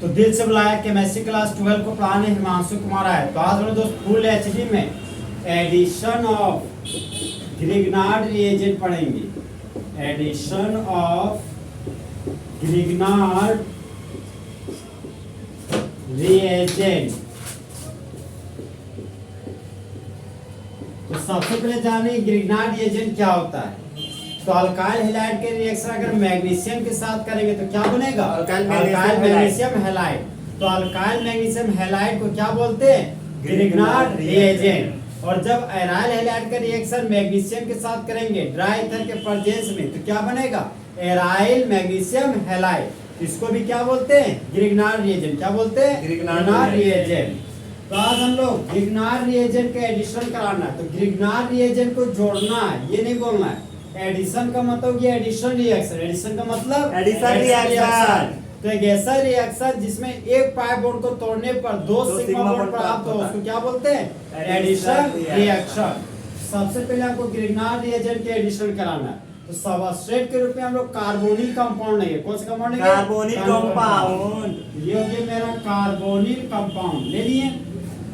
तो दिल से बुलाया केमिस्ट्री क्लास 12 को पढ़ाने हिमांशु कुमार आए। तो आज हम दोस्त फुल एचडी में एडिशन ऑफ ग्रिग्नार्ड रिएजेंट पढ़ेंगे। Addition of Grignard reagent. तो सबसे पहले जाने ग्रिग्नार्ड रिएजेंट क्या होता है। तो अल्काइल हैलाइड के रिएक्शन अगर मैग्नीशियम के साथ करेंगे तो क्या बनेगा? Alkyl magnesium halide. तो अल्काइल मैग्नीशियम हैलाइड को क्या बोलते हैं? Grignard reagent. और जब एराइल हैलाइड का रिएक्शन मैग्नीशियम के साथ करेंगे ड्राई ईथर के प्रेजेंस में तो क्या बनेगा? Aryl magnesium halide. इसको भी क्या बोलते हैं? Grignard reagent. क्या बोलते हैं? Grignard reagent. तो आज हम लोग ग्रिग्नार्ड रिएजेंट का एडिशन कराना है। तो ग्रिग्नार्ड रिएजेंट को जोड़ना है, ये नहीं बोलना है। एडिशन का मतलब ये एडिशन रिएक्शन। एडिशन का मतलब एडिशन रिएक्शन। तो एक ऐसा रिएक्शन जिसमें एक पाई बॉन्ड को तोड़ने पर दो सिग्मा बॉन्ड प्राप्त हो उसको क्या बोलते हैं? Addition reaction. सबसे पहले आपको ग्रिग्नार्ड रिएजेंट के एडिशन कराना है। तो सबस्ट्रेट के रूप में हम लोग कार्बोनिल कंपाउंड लेंगे। कौन सा कंपाउंड लेंगे? Carbonyl compound. ये हो गया मेरा कार्बोनिल कंपाउंड ले लिए।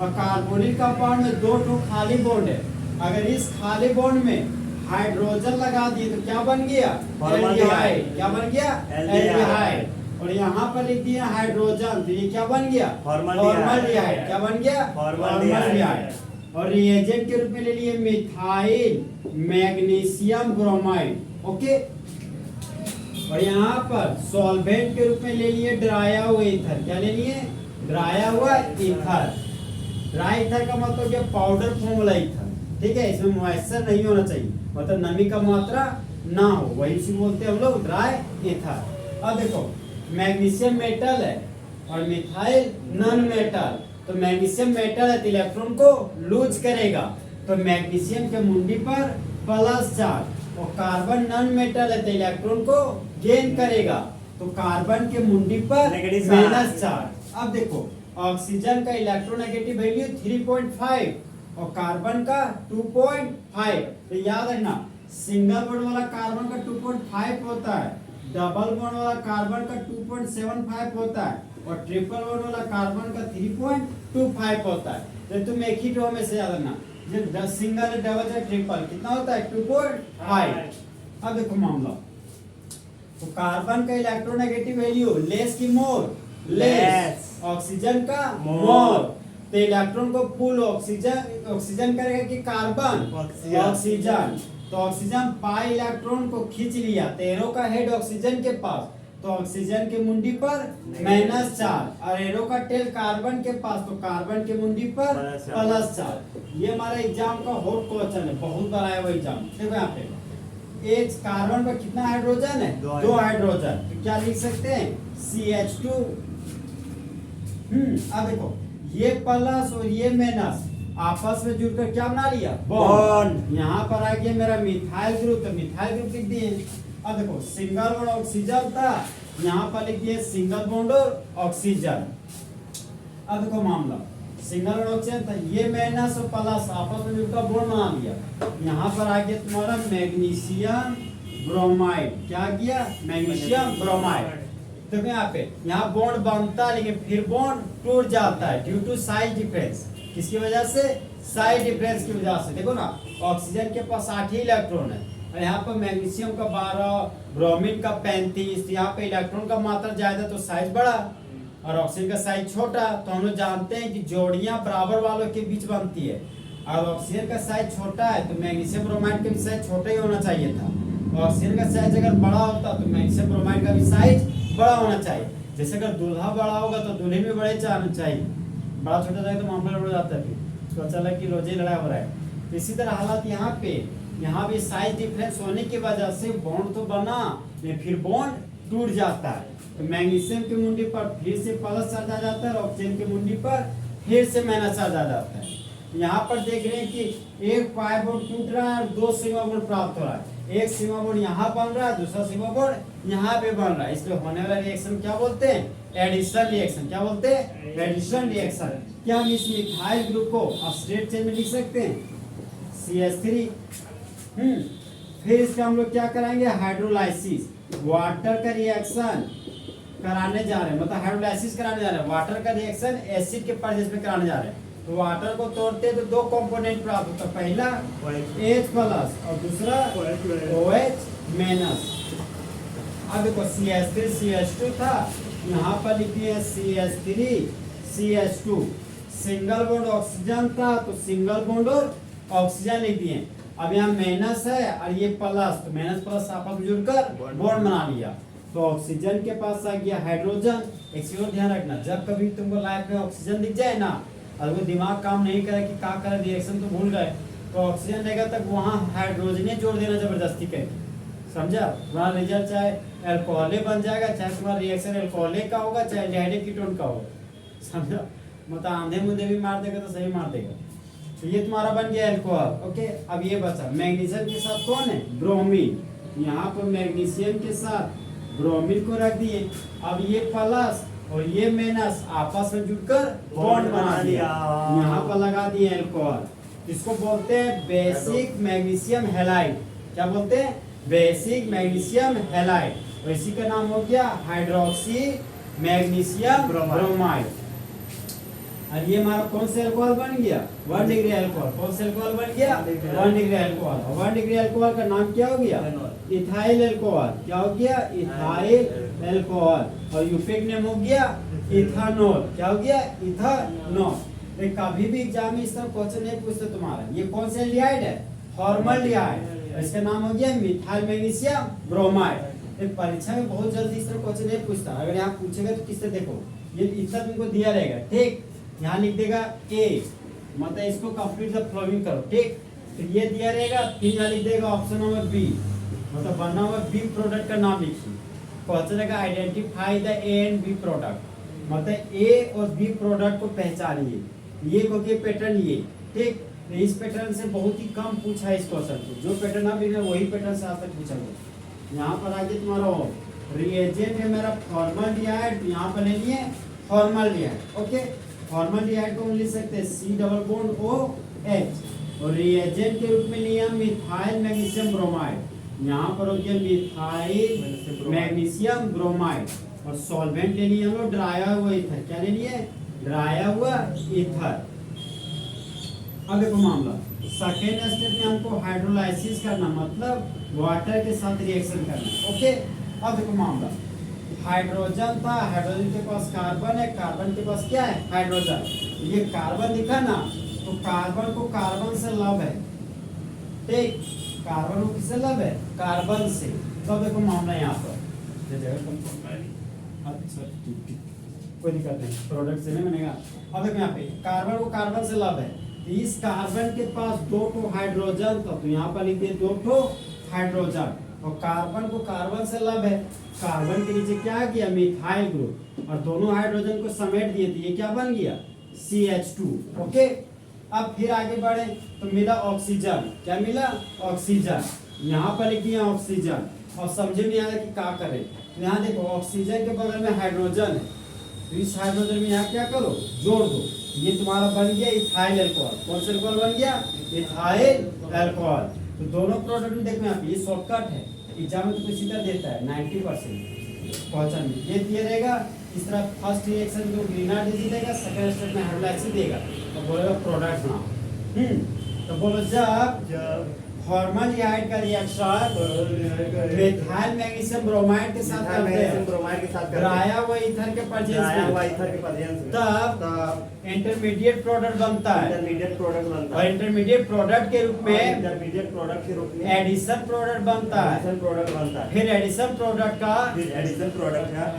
और कार्बोनिल कंपाउंड में दो खाली बॉन्ड है। अगर इस खाली बॉन्ड में हाइड्रोजन लगा दिए तो क्या बन गया? एल्डिहाइड। क्या बन गया? एल्डिहाइड। और यहाँ पर लिख दिया हाइड्रोजन तो ये क्या बन गया? फॉर्मल्डिहाइड। क्या बन गया? फॉर्मल्डिहाइड। और रिएजेंट के रूप में ले लिए मिथाइल मैग्नीशियम ब्रोमाइड। ओके। और यहाँ पर सॉल्वेंट के रूप में ले लिए ड्राया हुआ ईथर। क्या ले लिए? ड्राया हुआ ईथर। ड्राई ईथर का मतलब क्या? पाउडर फॉर्म वाला ईथर। ठीक है, इसमें मॉइस्चर नहीं होना चाहिए, मतलब नमी का मात्रा ना हो, वही से बोलते हैं हम लोग ड्राई ईथर। अब देखो मैग्नीशियम मेटल है और मिथाइल नॉन मेटल। तो मैग्नीशियम मेटल है तो इलेक्ट्रॉन को लूज करेगा, तो मैग्नीशियम के मुंडी पर प्लस चार्ज। और कार्बन नॉन मेटल है तो इलेक्ट्रॉन को गेन करेगा, तो कार्बन के मुंडी पर माइनस चार्ज। अब देखो ऑक्सीजन का इलेक्ट्रोनेगेटिव वैल्यू 3.5 और कार्बन का 2.5। तो याद रखना सिंगल बॉन्ड वाला कार्बन का 2.5 होता है, डबल बॉन्ड वाला कार्बन का 2.75 होता है और ट्रिपल बॉन्ड वाला कार्बन का 3.25 होता है। तो तुम एक ही रो में से याद रखना, जो सिंगल डबल या ट्रिपल कितना होता है? 2.5। अब देखो मामला, तो कार्बन का इलेक्ट्रोनेगेटिव वैल्यू लेस की मोर? लेस। ऑक्सीजन का मोर। तो इलेक्ट्रॉन को पुल ऑक्सीजन करेगा कि कार्बन? ऑक्सीजन। तो ऑक्सीजन पाई इलेक्ट्रॉन को खींच लिया, तो एरो का हेड ऑक्सीजन के पास, तो ऑक्सीजन के मुंडी पर माइनस चार्ज और एरो का टेल कार्बन के पास, तो कार्बन के मुंडी पर प्लस चार्ज। ये हमारा एग्जाम का हॉट क्वेश्चन है, बहुत बड़ा है वो एग्जाम। देखो यहाँ पे एक कार्बन पर कितना हाइड्रोजन है? 2 हाइड्रोजन। तो क्या लिख सकते हैं? CH2। अब देखो ये प्लस और ये माइनस आपस में जुड़कर क्या बना लिया? बॉन्ड। यहाँ पर आ गया मेरा मिथाइल ग्रुप, तो मिथाइल ग्रुप लिख दिए। अब देखो सिंगल बॉन्ड ऑक्सीजन था, यहाँ पर लिख दिए सिंगल बॉन्ड और ऑक्सीजन। अब देखो मामला सिंगल बॉन्ड ऑक्सीजन था, ये माइनस और प्लस आपस में जुड़कर बॉन्ड बना लिया। यहाँ पर आ गया तुम्हारा मैग्नीशियम ब्रोमाइड। क्या किया? Magnesium bromide. तो यहाँ बॉन्ड बनता है लेकिन फिर बॉन्ड टूट जाता है ड्यू टू साइज डिफरेंस। किसकी वजह से? साइज डिफरेंस की वजह से। देखो ना ऑक्सीजन के पास 8 ही इलेक्ट्रॉन है और यहाँ पर मैग्नीशियम का 12, ब्रोमीन का 35। यहाँ पे इलेक्ट्रॉन का मात्रा ज्यादा तो साइज बड़ा और ऑक्सीजन का साइज छोटा। तो हम लोग जानते हैं कि जोड़ियां बराबर वालों के बीच बनती है। और ऑक्सीजन का साइज छोटा है तो मैग्नीशियम ब्रोमाइड का भी साइज छोटा ही होना चाहिए था। ऑक्सीजन का साइज अगर बड़ा होता तो मैग्नीशियम ब्रोमाइड का भी साइज बड़ा होना चाहिए। जैसे अगर दूल्हा बड़ा होगा तो दूल्हे में बड़े चाहना चाहिए, बड़ा छोटा जाए तो मामला हो जाता है, फिर तो चला कि रोजे लड़ा हो रहा है। तो इसी तरह हालात यहाँ भी साइज डिफरेंस होने की वजह से बॉन्ड तो बना लेकिन फिर बॉन्ड टूट जाता है। तो मैग्नीशियम की मुंडी पर फिर से प्लस चार्ज आ जाता है और ऑक्सीजन की मुंडी पर फिर से माइनस चार्ज आ जाता है। यहाँ पर देख रहे हैं कि एक पाई बॉन्ड टूट रहा है और 2 सिग्मा बॉन्ड प्राप्त हो रहा है। एक सिग्मा बॉन्ड यहाँ बन रहा है, दूसरा सिग्मा बॉन्ड यहाँ पे बन रहा है। इसलिए होने वाला रिएक्शन क्या बोलते हैं? Addition reaction. क्या बोलते हैं? Addition reaction. क्या हम इस मिथाइल ग्रुप को स्ट्रेट चेन में लिख सकते हैं? CH3। फिर इसका हम लोग क्या कराएंगे? हाइड्रोलाइसिस। वाटर का रिएक्शन कराने जा रहे हैं, मतलब हाइड्रोलाइसिस कराने जा रहे हैं, वाटर का रिएक्शन एसिड के प्रेजेंस में कराने जा रहे हैं। तो वाटर को तोड़ते हैं तो दो कंपोनेंट प्राप्त होता है, पहला H प्लस और दूसरा OH माइनस। अब देखो CH3 CH2 था, यहाँ पर लिखिए CH3 CH2, single bond oxygen था तो सिंगल बॉन्ड और ऑक्सीजन लिख दिए। अब यहाँ माइनस है और ये प्लस, तो माइनस प्लस आपस में जुड़कर बॉन्ड बना लिया, तो ऑक्सीजन के पास आ गया हाइड्रोजन। एक चीज और ध्यान रखना, जब कभी तुमको लाइफ में ऑक्सीजन दिख जाए ना, और वो दिमाग काम नहीं करे कि क्या करे रिएक्शन तो भूल गए, तो ऑक्सीजन लेगा तक वहाँ हाइड्रोजन जोड़ देना जबरदस्ती के, समझा। वहाँ रिजल्ट चाहे अल्कोहल बन जाएगा, चाहे तुम्हारा रिएक्शन अल्कोहल का होगा, चाहे एल्डिहाइड कीटोन का होगा, समझा। मतलब आंधे मुंधे भी मार देगा तो सही मार देगा। तो ये तुम्हारा बन गया अल्कोहल। ओके, अब ये बचा मैग्नीशियम के साथ कौन है, ब्रोमीन। यहाँ पर मैग्नीशियम के साथ ब्रोमीन को रख दिए। अब ये प्लस और ये माइनस आपस में जुड़कर बॉन्ड बना दिया, यहाँ पर लगा दिए अल्कोहल। इसको बोलते हैं बेसिक मैग्नीशियम हैलाइड। क्या बोलते हैं, बेसिक मैग्नीशियम हैलाइड। और इसी का नाम हो गया हाइड्रोक्सी मैग्नीशियम ब्रोमाइड। और ये हमारा कौन सा अल्कोहल बन गया, 1 डिग्री अल्कोहल। कौन सा अल्कोहल बन गया, 1 डिग्री अल्कोहल। और 1 डिग्री अल्कोहल का नाम क्या हो गया, इथाइल अल्कोहल। क्या हो गया, इथाइल अल्कोहल। और यूफिक नेम हो गया इथानॉल। क्या हो गया, इथानॉल। कभी भी एग्जाम में इस तरह क्वेश्चन नहीं पूछते तुम्हारा, ये कौन सा एल्डिहाइड है, फॉर्मल्डिहाइड। इसका नाम हो गया मिथाइल मैग्नीशियम ब्रोमाइड। परीक्षा में बहुत जल्दी इस तरह क्वेश्चन नहीं पूछता, अगर यहाँ पूछेगा तो किससे देखो, ये इतना तुमको दिया रहेगा, ठीक। यहाँ लिख देगा A, मतलब इसको कंप्लीट द फॉलोइंग करो, ठीक। फिर ये दिया रहेगा, फिर यहाँ लिख देगा ऑप्शन नंबर B, मतलब बना हुआ B प्रोडक्ट का नाम लिखिए। क्वेश्चन रहेगा identify the A and B product, मतलब A और B प्रोडक्ट को पहचानिए। ये हो गया पैटर्न ये, ठीक। तो इस पैटर्न से बहुत ही कम पूछा है इस क्वेश्चन को, जो पैटर्न आप लिख रहे वही पैटर्न से आज तक पूछा गया। यहाँ पर आगे तुम्हारा रिएजेंट है मेरा फॉर्मल्डिहाइड, यहाँ पर ले लिए फॉर्मल्डिहाइड। ओके, फॉर्मल्डिहाइड को हम लिख सकते हैं C डबल बॉन्ड OH। और रिएजेंट के रूप में लिया मिथाइल मैग्नीशियम ब्रोमाइड, यहाँ पर हो गया मिथाइल मैग्नीशियम ब्रोमाइड। और सॉल्वेंट ले लिए हम लोग ड्राया हुआ ईथर। क्या ले लिए, ड्राया हुआ ईथर। अब देखो मामला सेकेंड स्टेप में हमको हाइड्रोलाइसिस करना, मतलब वाटर के साथ रिएक्शन करना। ओके, अब देखो मामला हाइड्रोजन था, हाइड्रोजन के पास कार्बन है, कार्बन के पास क्या है, हाइड्रोजन। ये कार्बन दिखा ना, तो कार्बन को कार्बन से लव है, ठीक। कार्बन को किससे लव है, कार्बन से। तो देखो मामला यहाँ पर अच्छा ठीक, कोई दिक्कत नहीं, प्रोडक्ट से नहीं बनेगा। अब देखो यहाँ पे कार्बन को कार्बन से लव है, तो इस कार्बन के पास 2 हाइड्रोजन था, तो यहाँ पर लिख दिए 2 हाइड्रोजन। और कार्बन को कार्बन से लव है, कार्बन के नीचे क्या गया, मिथाइल ग्रुप, और दोनों हाइड्रोजन को समेट दिए, तो ये क्या बन गया, CH2। ओके, अब फिर आगे बढ़े तो मिला ऑक्सीजन। क्या मिला, ऑक्सीजन। यहाँ पर लिख दिया ऑक्सीजन, और समझे नहीं आया कि क्या करें। तो यहाँ देखो ऑक्सीजन के बगल में हाइड्रोजन है, तो इस हाइड्रोजन में यहाँ क्या करो, जोड़ दो। ये तुम्हारा बन गया इथाइल अल्कोहल। कौन सा अल्कोहल बन गया, इथाइल अल्कोहल। तो दोनों प्रोडक्ट में देखो यहाँ पे ये शॉर्टकट है, एग्जाम में तो कुछ सीधा देता है 90% क्वेश्चन में ये दिया रहेगा। इस तरह फर्स्ट रिएक्शन जो ग्रीनहाउस डिजीज देगा, सेकंड स्टेप में हाइड्रोलाइसिस देगा, तो बोलेगा प्रोडक्ट नाम। तो बोलो जब फॉर्मल्डिहाइड का रिएक्शन मिथाइल मैग्नीशियम ब्रोमाइड के साथ करते हैं, ड्राया हुआ ईथर के प्रेजेंस में, तब इंटरमीडिएट प्रोडक्ट बनता है। और इंटरमीडिएट प्रोडक्ट के रूप में एडिशन प्रोडक्ट बनता है। फिर एडिशन प्रोडक्ट का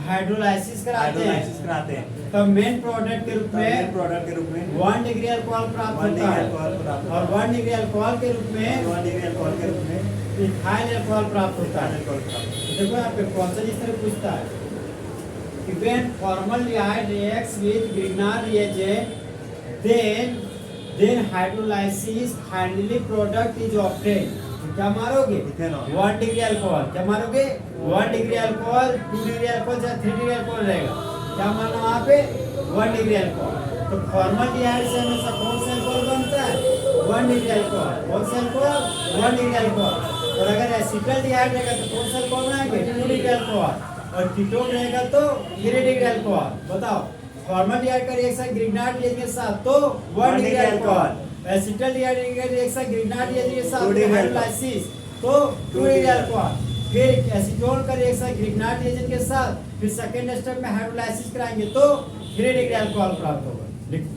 हाइड्रोलाइसिस कराते हैं, तब मेन प्रोडक्ट के रूप में 1 डिग्री अल्कोहल प्राप्त होता है, और 1 डिग्री अल्कोहल के रूप में इथाइल अल्कोहल प्राप्त होता है। देखो यहाँ पे क्वेश्चन इस तरह पूछता है, when formaldehyde reacts with Grignard reagent, then hydrolysis finally product is obtained। तो क्या मारोगे, 1 डिग्री अल्कोहल। क्या मारोगे, 1 डिग्री अल्कोहल, 2 डिग्री अल्कोहल या 3 डिग्री अल्कोहल रहेगा। क्या मारना वहाँ पे, 1 डिग्री अल्कोहल। तो फॉर्मल्डिहाइड से हमेशा कौन सा अल्कोहल बनता है, 1 डिग्री अल्कोहल। कौन सा अल्कोहल, 1 डिग्री अल्कोहल। और अगर एसिटल्डिहाइड रहेगा तो कौन सा अल्कोहल बनाएंगे, 2 डिग्री अल्कोहल। और कीटोन रहेगा तो 3 डिग्री अल्कोहल। बताओ फॉर्मल्डिहाइड का रिएक्शन ग्रिग्नार्ड रिएजेंट के साथ तो 1 डिग्री अल्कोहल, एसिटल्डिहाइड का रिएक्शन ग्रिग्नार्ड रिएजेंट के साथ हाइड्रोलाइसिस तो 2 डिग्री अल्कोहल। फिर एसीटोन का रिएक्शन ग्रिग्नार्ड रिएजेंट के साथ फिर सेकंड स्टेप में हाइड्रोलाइसिस कराएंगे तो 3 डिग्री अल्कोहल प्राप्त होगा। लिखो।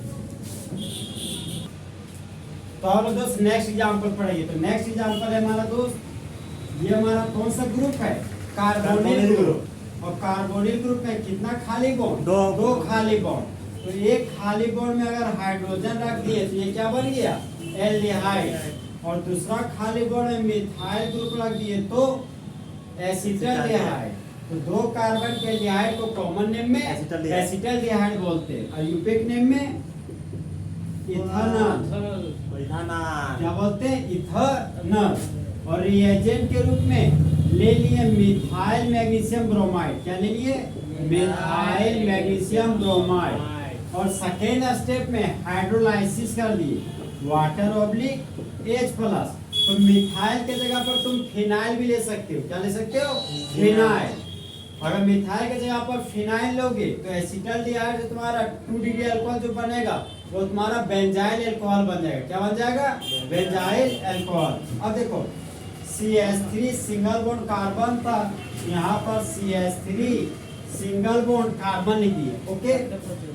तो हम लोग दोस्त नेक्स्ट एग्जांपल पढ़ेंगे। तो नेक्स्ट एग्जांपल है हमारा दोस्त, ये हमारा कौन सा ग्रुप है? Carbonyl group. और कार्बोनिल ग्रुप में कितना खाली बॉन्ड? दो खाली बॉन्ड। तो एक खाली बॉन्ड में अगर हाइड्रोजन रख दिए तो ये क्या बन गया? एल्डिहाइड। और दूसरा खाली बॉन्ड में मिथाइल ग्रुप रख दिए तो एसिटल्डिहाइड। तो दो कार्बन के एल्डिहाइड को कॉमन नेम में एसिटल्डिहाइड बोलते हैं और यूपिक नेम में इथानल। क्या बोलते हैं? इथानल। और रिएजेंट के रूप में ले लिए मिथाइल मैग्नीशियम ब्रोमाइड। क्या ले लिए? Methyl magnesium bromide. और सेकेंड स्टेप में हाइड्रोलाइसिस कर दिए वाटर ऑब्लिक H+। तो मिथाइल के जगह पर तुम फिनाइल भी ले सकते हो। क्या ले सकते हो? फिनाइल। अगर मिथाइल के जगह पर फिनाइल लोगे तो एसिटल्डिहाइड जो तुम्हारा 2 डिग्री अल्कोहल जो बनेगा वो तुम्हारा बेंजाइल अल्कोहल बन जाएगा। क्या बन जाएगा? Benzyl alcohol. अब देखो CH3 सिंगल बॉन्ड कार्बन था, यहाँ पर CH3 सिंगल बॉन्ड कार्बन लिख दिए। ओके,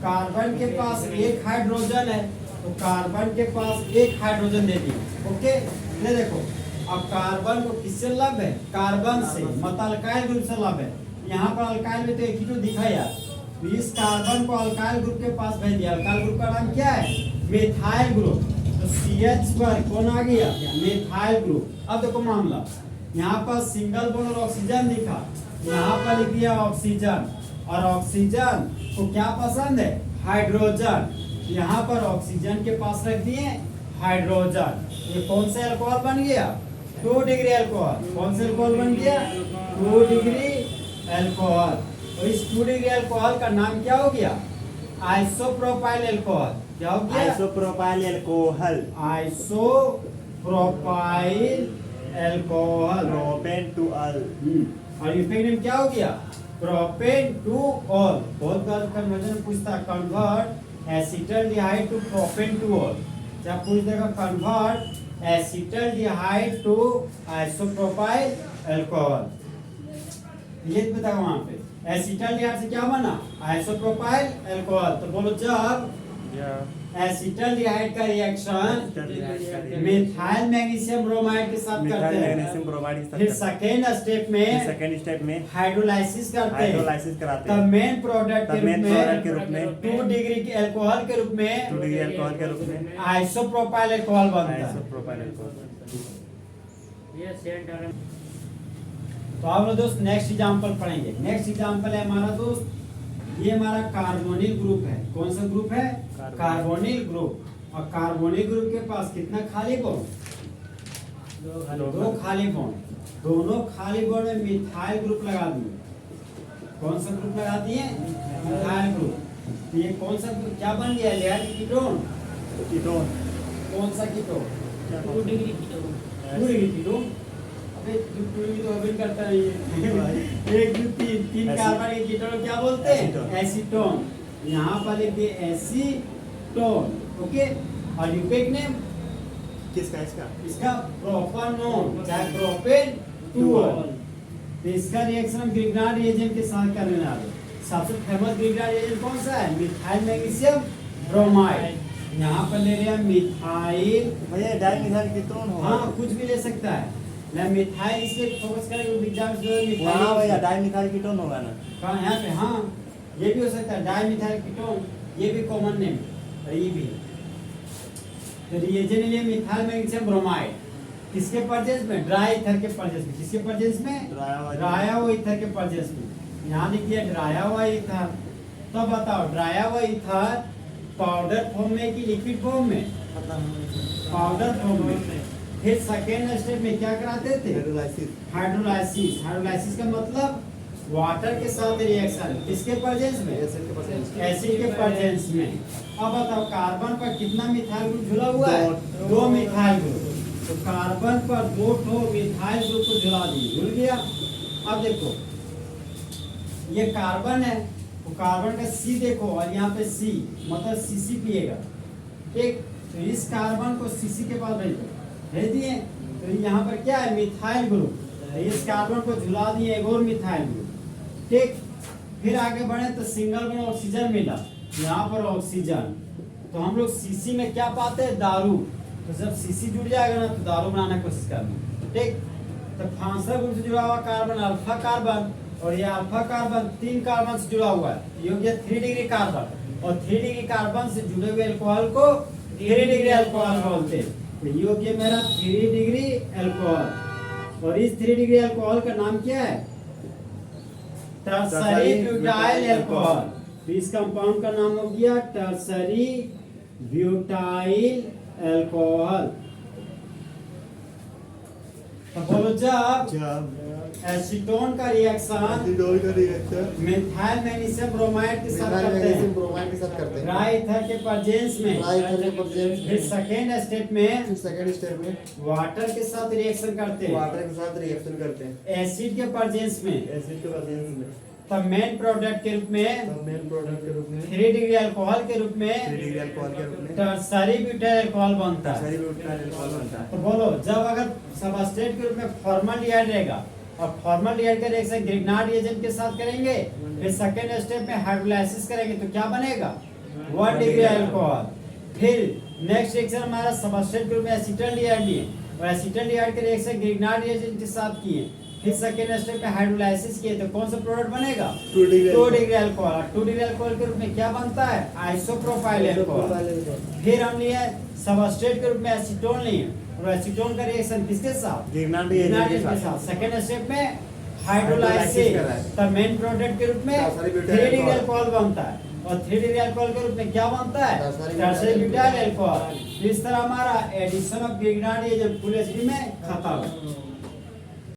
कार्बन के पास एक हाइड्रोजन है तो कार्बन के पास एक हाइड्रोजन दे दिए। ओके, ये देखो अब कार्बन को किससे लब है? कार्बन से, मतलब अल्काइल ग्रुप से लब है। यहाँ पर अल्काइल में तो एक ही तो दिखा यार। तो इस कार्बन को अल्काइल ग्रुप के पास भेज दिया। अल्काइल ग्रुप का नाम क्या है? Methyl group. तो CH पर कौन आ गया? Methyl group. अब देखो मामला, यहाँ पर सिंगल बॉन्ड और ऑक्सीजन दिखा, यहाँ पर लिख दिया ऑक्सीजन। और ऑक्सीजन को क्या पसंद है? हाइड्रोजन। यहाँ पर ऑक्सीजन के पास रख दिए हाइड्रोजन। ये कौन सा अल्कोहल बन गया? 2 डिग्री अल्कोहल। कौन सा अल्कोहल बन गया? 2 डिग्री अल्कोहल। और इस 2 डिग्री अल्कोहल का नाम क्या हो गया? Isopropyl alcohol. क्या हो गया? Isopropyl alcohol. Isopropyl alcohol. Propan two ol. और यूपिक नेम क्या हो गया? Propan two ol. बहुत बार कन्वर्जन पूछता है, convert acetaldehyde to propan two ol. जब पूछ देगा convert acetaldehyde to isopropyl alcohol, ये बताओ वहां पे एसिटल्डिहाइड से क्या बना? Isopropyl alcohol. तो बोलो जब एसिटल्डिहाइड का रिएक्शन मिथाइल मैग्नीशियम ब्रोमाइड के साथ करते हैं, फिर सेकेंड स्टेप में हाइड्रोलाइसिस करते हैं, तब मेन प्रोडक्ट के रूप में 2 डिग्री के अल्कोहल के रूप में आइसोप्रोपाइल अल्कोहल बनता है। तो आप लोग दोस्त नेक्स्ट एग्जांपल पढ़ेंगे। नेक्स्ट एग्जांपल है हमारा दोस्त, ये हमारा कार्बोनिल ग्रुप है। कौन सा ग्रुप है? Carbonyl group. और कार्बोनिल ग्रुप के पास कितना खाली बॉन्ड? 2 खाली बॉन्ड। दोनों खाली बॉन्ड में मिथाइल ग्रुप लगा दिए। कौन सा ग्रुप लगा दिए? Methyl group. तो ये कौन सा ग्रुप क्या बन गया? Aldehyde ketone. कौन सा कीटोन? 2 degree ketone. अबे 2 डिग्री तो अभी करता नहीं है। 1 2 3 कार्बन के कीटोन क्या बोलते हैं? एसीटोन। यहाँ पर लिख दिए एसीटोन। ओके, और यूपिक नेम किसका? इसका प्रोपानोन, चाहे प्रोपेन टू ऑल। तो इसका रिएक्शन हम ग्रिग्नार्ड रिएजेंट के साथ करने वाले। सबसे फेमस ग्रिग्नार्ड रिएजेंट कौन सा है? Methyl magnesium bromide. यहाँ पर ले रहे हैं मिथाइल। भैया डाइमिथाइल कीटोन हो। हाँ, कुछ भी ले सकता है। मैं मिथाइल इसलिए फोकस करेंगे एग्जाम जो है हाँ भैया डाइमिथाइल कीटोन होगा ना। कहाँ? यहाँ पे। हाँ, ये भी हो सकता है डाइमिथाइल कीटोन, ये भी कॉमन नेम है। ये भी तो रिएजेंट लिए मिथाइल मैग्नीशियम ब्रोमाइड। किसके परजेंस में? ड्राई ईथर के परजेंस में। किसके परजेंस में? ड्राया हुआ ईथर के परजेंस में। यहाँ लिख दिया ड्राया हुआ ईथर। तो बताओ ड्राया हुआ ईथर पाउडर फॉर्म में कि लिक्विड फॉर्म में? पाउडर फॉर्म में। फिर सेकेंड स्टेप में क्या कराते थे? हाइड्रोलाइसिस। हाइड्रोलाइसिस का मतलब वाटर के साथ रिएक्शन। किसके प्रेजेंस में? एसिड के प्रेजेंस में। अब बताओ कार्बन पर कितना मिथाइल ग्रुप जुड़ा हुआ है? 2 मिथाइल ग्रुप। तो कार्बन पर 2 मिथाइल ग्रुप को जुड़ा दिए, जुड़ गया। अब देखो ये कार्बन है, तो कार्बन का C देखो और यहाँ पे C मतलब Cc पिएगा। ठीक, तो इस कार्बन को Cc के पास भेज दिए, तो यहाँ पर क्या है, मिथाइल ग्रुप। तो इस कार्बन को झुला दिए एक और मिथाइल ग्रुप। ठीक, फिर आगे बढ़े तो सिंगल बॉन्ड ऑक्सीजन मिला, यहाँ पर ऑक्सीजन। तो हम लोग Cc में क्या पाते हैं, दारू। तो जब Cc जुड़ जाएगा ना तो दारू बनाने की कोशिश करनी। ठीक, तो फांसर ग्रुप से जुड़ा हुआ कार्बन अल्फा कार्बन, और ये अल्फा कार्बन 3 कार्बन से जुड़ा हुआ है, ये हो गया 3 डिग्री कार्बन। और 3 डिग्री कार्बन से जुड़े हुए अल्कोहल को 3 डिग्री अल्कोहल बोलते हैं। तो ये हो गया मेरा 3 डिग्री अल्कोहल। और इस 3 डिग्री अल्कोहल का नाम क्या है, टर्सरी ब्यूटाइल अल्कोहल। तो इस कंपाउंड का नाम हो गया टर्सरी ब्यूटाइल अल्कोहल। तो बोलो जब एसीटोन का रिएक्शन मिथाइल मैग्नीशियम ब्रोमाइड के साथ करते हैं ड्राई ईथर के प्रेजेंस में, फिर सेकेंड स्टेप में वाटर के साथ रिएक्शन करते हैं एसिड के प्रेजेंस में, तब मेन प्रोडक्ट के रूप में 3 डिग्री अल्कोहल के रूप में टर्सरी ब्यूटाइल अल्कोहल बनता है। तो बोलो जब अगर सबस्ट्रेट के रूप में फॉर्मल्डिहाइड रहेगा और फॉर्मल्डिहाइड का रिएक्शन ग्रिग्नार्ड रिएजेंट के साथ करेंगे, फिर सेकेंड स्टेप में हाइड्रोलाइसिस करेंगे तो क्या बनेगा, 1 डिग्री अल्कोहल। फिर नेक्स्ट रिएक्शन हमारा सबस्ट्रेट के रूप में एसिटल्डिहाइड लिए और एसिटल्डिहाइड का रिएक्शन ग्रिग्नार्ड रिएजेंट के साथ किए, फिर सेकेंड स्टेप में हाइड्रोलाइसिस किए तो कौन सा प्रोडक्ट बनेगा, 2 डिग्री अल्कोहल। 2 डिग्री अल्कोहल के रूप में क्या बनता है, आइसोप्रोपाइल अल्कोहल। फिर हम लिए सबस्ट्रेट के रूप में एसीटोन लिए और एसीटोन का रिएक्शन किसके साथ, ग्रिग्नार्ड के साथ। सेकेंड स्टेप में हाइड्रोलाइसिस, तब मेन प्रोडक्ट के रूप में 3 डिग्री अल्कोहल बनता है और 3 डिग्री अल्कोहल के रूप में क्या बनता है, टर्सरी ब्यूटाइल अल्कोहल। इस तरह हमारा addition of Grignard reagent full acid में खत्म।